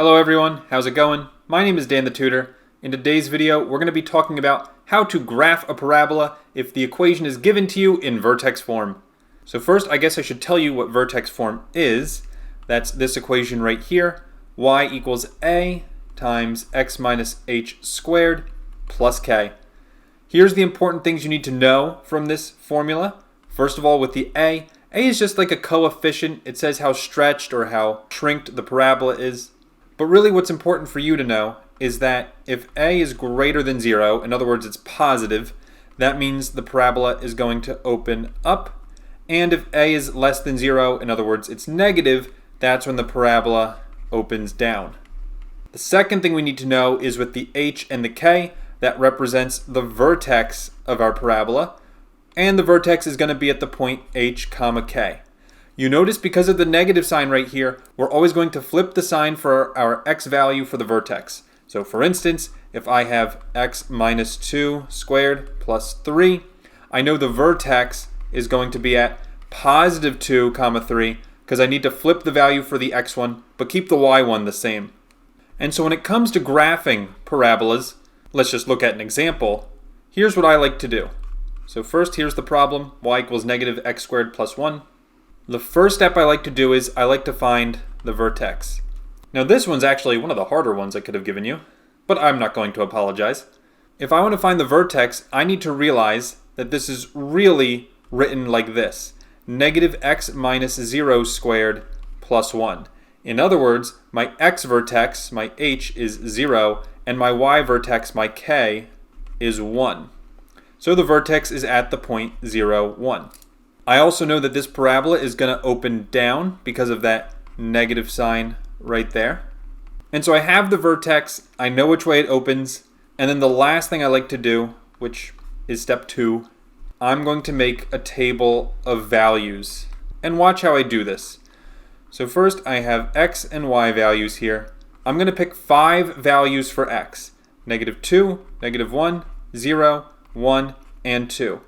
Hello everyone, how's it going? My name is Dan the Tutor. In today's video, we're going to be talking about how to graph a parabola if the equation is given to you in vertex form. So first, I guess I should tell you what vertex form is. That's this equation right here, y equals a times x minus h squared plus k. Here's the important things you need to know from this formula. First of all, with the a is just like a coefficient. It says how stretched or how shrinked the parabola is. But really what's important for you to know is that if a is greater than 0, in other words it's positive, that means the parabola is going to open up. And if a is less than 0, in other words it's negative, that's when the parabola opens down. The second thing we need to know is with the h and the k, that represents the vertex of our parabola. And the vertex is going to be at the point h comma k. You notice because of the negative sign right here, we're always going to flip the sign for our x value for the vertex. So for instance, if I have x minus 2 squared plus 3, I know the vertex is going to be at positive 2 comma 3 because I need to flip the value for the x one, but keep the y one the same. And so when it comes to graphing parabolas, let's just look at an example. Here's what I like to do. So first, here's the problem, y equals negative x squared plus 1. The first step I like to do is I like to find the vertex. Now this one's actually one of the harder ones I could have given you, but I'm not going to apologize. If I want to find the vertex, I need to realize that this is really written like this. Negative x minus 0 squared plus 1. In other words, my x vertex, my h, is 0, and my y vertex, my k, is 1. So the vertex is at the point 0, 1. I also know that this parabola is going to open down because of that negative sign right there. And so I have the vertex, I know which way it opens, and then the last thing I like to do, which is step 2, I'm going to make a table of values. And watch how I do this. So first I have x and y values here. I'm going to pick 5 values for x. Negative 2, negative 1, 0, 1, and 2.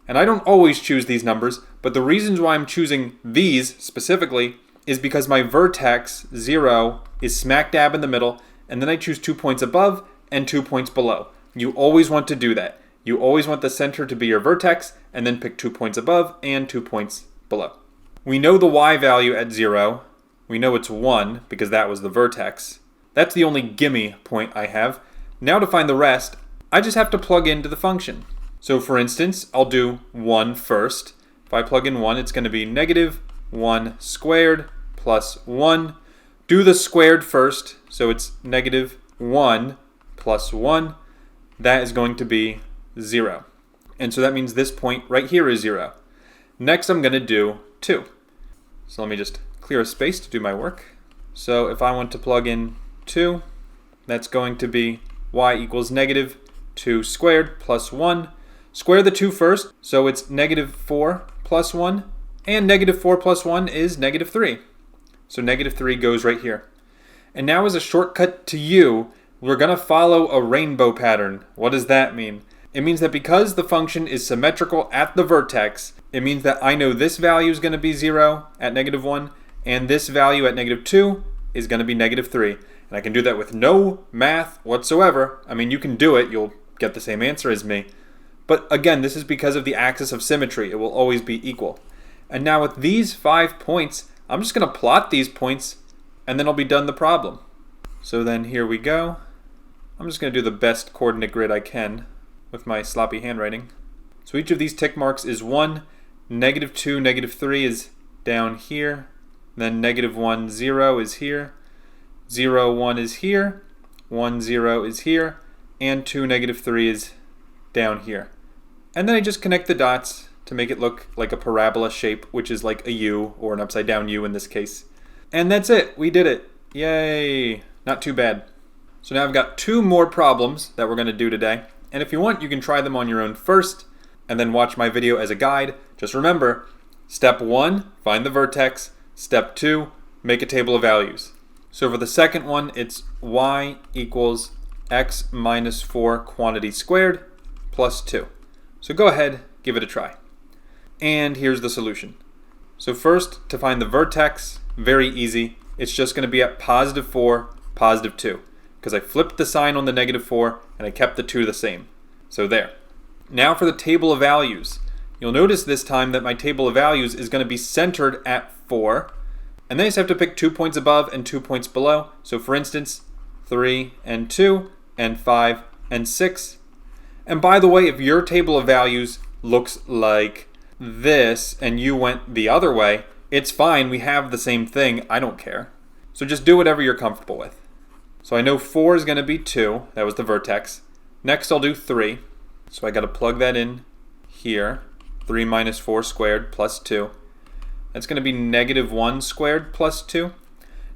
And I don't always choose these numbers, but the reasons why I'm choosing these specifically is because my vertex, 0, is smack dab in the middle, and then I choose 2 points above and 2 points below. You always want to do that. You always want the center to be your vertex, and then pick 2 points above and 2 points below. We know the y value at 0. We know it's 1 because that was the vertex. That's the only gimme point I have. Now to find the rest, I just have to plug into the function. So for instance, I'll do 1 first. If I plug in 1, it's going to be negative 1 squared plus 1. Do the squared first, so it's negative 1 plus 1. That is going to be 0. And so that means this point right here is 0. Next, I'm going to do 2. So let me just clear a space to do my work. So if I want to plug in 2, that's going to be y equals negative 2 squared plus 1. Square the 2 first, so it's negative 4 plus 1, and negative 4 plus 1 is negative 3. So negative 3 goes right here. And now as a shortcut to u, we're going to follow a rainbow pattern. What does that mean? It means that because the function is symmetrical at the vertex, it means that I know this value is going to be 0 at negative 1, and this value at negative 2 is going to be negative 3. And I can do that with no math whatsoever. I mean, you can do it. You'll get the same answer as me. But again, this is because of the axis of symmetry. It will always be equal. And now with these 5 points, I'm just going to plot these points, and then I'll be done the problem. So then here we go. I'm just going to do the best coordinate grid I can with my sloppy handwriting. So each of these tick marks is 1. Negative 2, negative 3 is down here. Then negative 1, 0 is here. 0, 1 is here. 1, 0 is here. And 2, negative 3 is down here. And then I just connect the dots to make it look like a parabola shape, which is like a U, or an upside down U in this case. And that's it. We did it. Yay. Not too bad. So now I've got 2 more problems that we're going to do today. And if you want, you can try them on your own first, and then watch my video as a guide. Just remember, step 1, find the vertex. Step 2, make a table of values. So for the second one, it's y equals x minus 4 quantity squared plus 2. So go ahead, give it a try. And here's the solution. So first, to find the vertex, very easy. It's just going to be at positive 4 positive 2, because I flipped the sign on the negative 4 and I kept the 2 the same. So there. Now for the table of values. You'll notice this time that my table of values is going to be centered at 4, and then I just have to pick 2 points above and 2 points below. So for instance, 3 and 2 and 5 and 6. And by the way, if your table of values looks like this and you went the other way, it's fine. We have the same thing. I don't care. So just do whatever you're comfortable with. So I know 4 is going to be 2. That was the vertex. Next I'll do 3. So I got to plug that in here. 3 minus 4 squared plus 2. That's going to be negative 1 squared plus 2.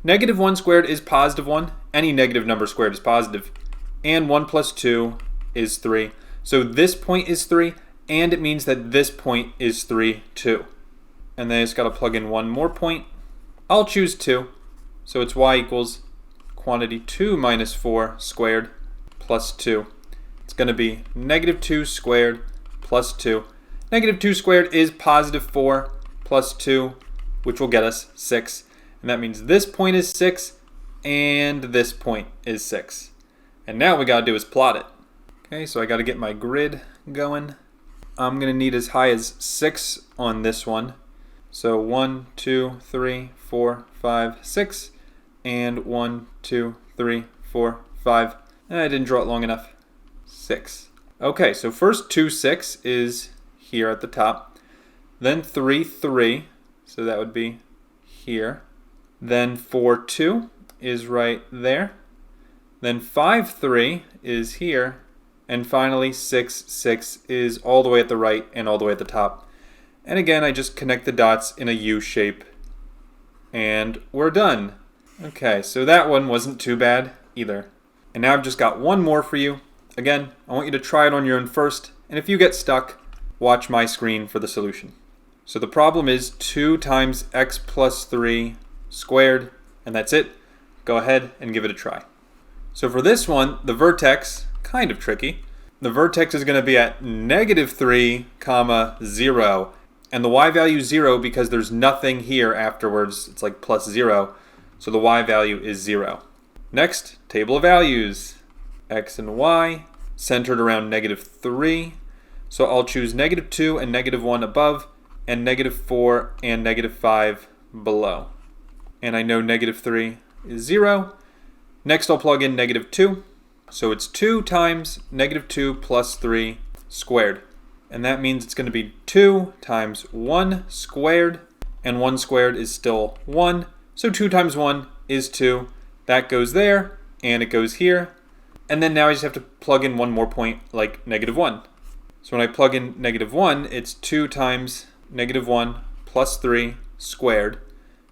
Negative 1 squared is positive 1. Any negative number squared is positive. And 1 plus 2 is 3. So this point is 3, and it means that this point is 3 too. And then I just got to plug in one more point. I'll choose 2. So it's y equals quantity 2 minus 4 squared plus 2. It's going to be negative 2 squared plus 2. Negative 2 squared is positive 4 plus 2, which will get us 6. And that means this point is 6, and this point is 6. And now what we got to do is plot it. Okay, so I got to get my grid going. I'm going to need as high as 6 on this one. So 1, 2, 3, 4, 5, 6. And 1, 2, 3, 4, 5. I didn't draw it long enough. 6. Okay, so first 2, 6 is here at the top. Then 3, 3. So that would be here. Then 4, 2 is right there. Then 5, 3 is here. And finally 6, 6 is all the way at the right and all the way at the top. And again, I just connect the dots in a U shape. And we're done. Okay, so that one wasn't too bad either. And now I've just got one more for you. Again, I want you to try it on your own first. And if you get stuck, watch my screen for the solution. So the problem is 2 times x plus 3 squared, and that's it. Go ahead and give it a try. So for this one, the vertex, kind of tricky. The vertex is going to be at negative 3, comma 0. And the y value is 0 because there's nothing here afterwards. It's like plus 0. So the y value is 0. Next, table of values. X and y centered around negative 3. So I'll choose negative 2 and negative 1 above, and negative 4 and negative 5 below. And I know negative 3 is 0. Next I'll plug in negative 2. So it's 2 times negative 2 plus 3 squared. And that means it's going to be 2 times 1 squared. And 1 squared is still 1. So 2 times 1 is 2. That goes there, and it goes here. And then now I just have to plug in one more point, like negative 1. So when I plug in negative 1, it's 2 times negative 1 plus 3 squared.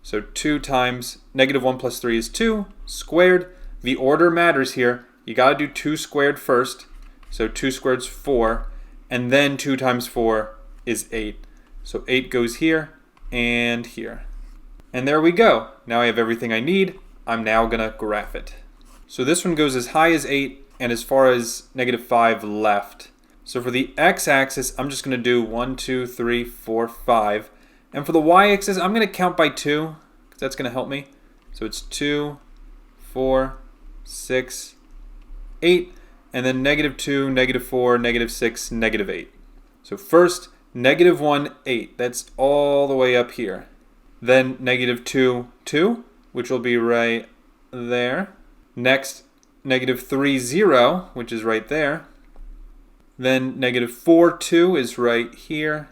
So 2 times negative 1 plus 3 is 2 squared. The order matters here. You got to do 2 squared first. So 2 squared is 4. And then 2 times 4 is 8. So 8 goes here and here. And there we go. Now I have everything I need. I'm now going to graph it. So this one goes as high as 8 and as far as negative 5 left. So for the x-axis, I'm just going to do 1, 2, 3, 4, 5. And for the y-axis, I'm going to count by 2, because that's going to help me. So it's 2, 4, 6, 8, and then negative 2, negative 4, negative 6, negative 8. So first, negative 1, 8. That's all the way up here. Then negative 2, 2, which will be right there. Next, negative 3, 0, which is right there. Then negative 4, 2 is right here.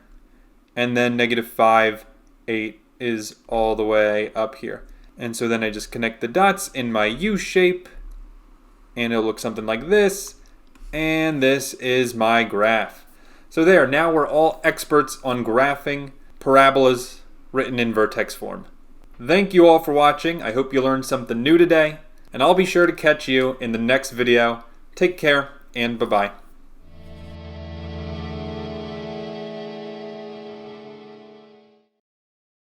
And then negative 5, 8 is all the way up here. And so then I just connect the dots in my U shape. And it'll look something like this. And this is my graph. So there, now we're all experts on graphing parabolas written in vertex form. Thank you all for watching. I hope you learned something new today. And I'll be sure to catch you in the next video. Take care, and bye-bye.